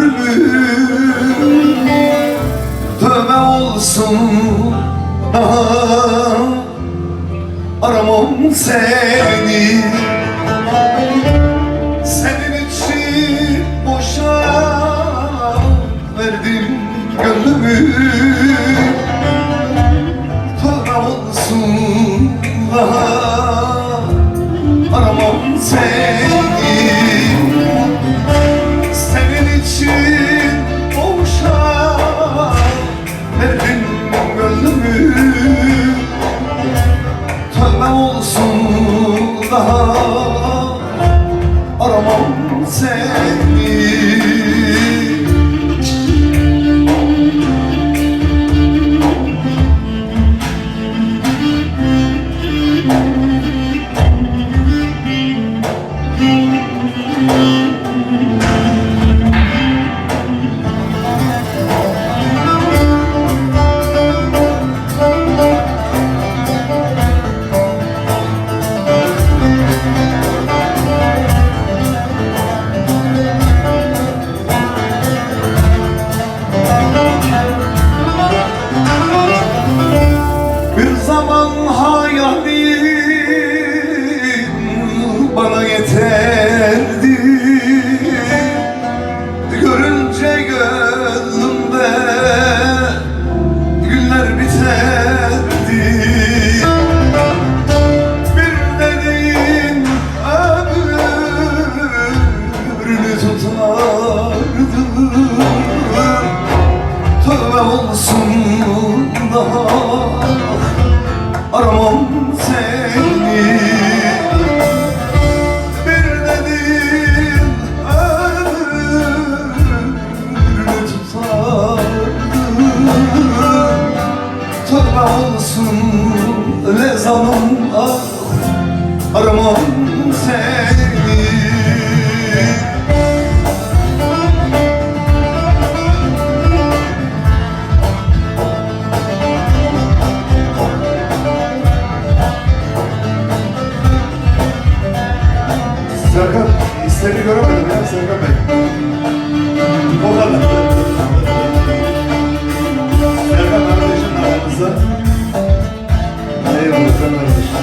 ömrümü tövbe olsun daha aramam seni. Senin için boşa verdim gönlümü, tövbe olsun daha aramam seni. Senin için boşa verdim gönlümü, tövbe olsun daha aramam seni. Bir zaman hayalim bana yeterdi, görünce gönlümde güller biterdi. Bir dediğin ömrünü tutardı, tövbe olsun daha aramam seni. Bir dediğin ömrünü tutardı, tövbe olsun lezanım ah aramam seni. Serkan, isteğini göremedim ya Serkan Bey. O kadar. Serkan kardeşim aramızda. Eyvallah sen kardeşim.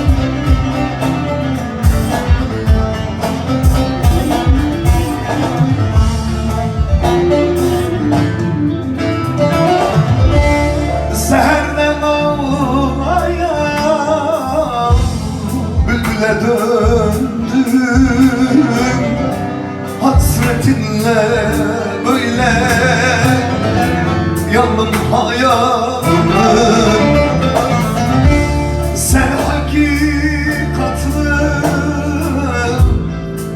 Seherden ağlayan bülbüle döndüm, hasretinle böyle yandım hayatım. Sen hakikatlı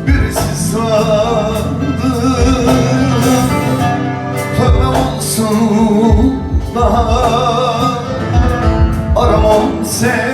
birisi sandın, tövbe olsun daha aramam seni.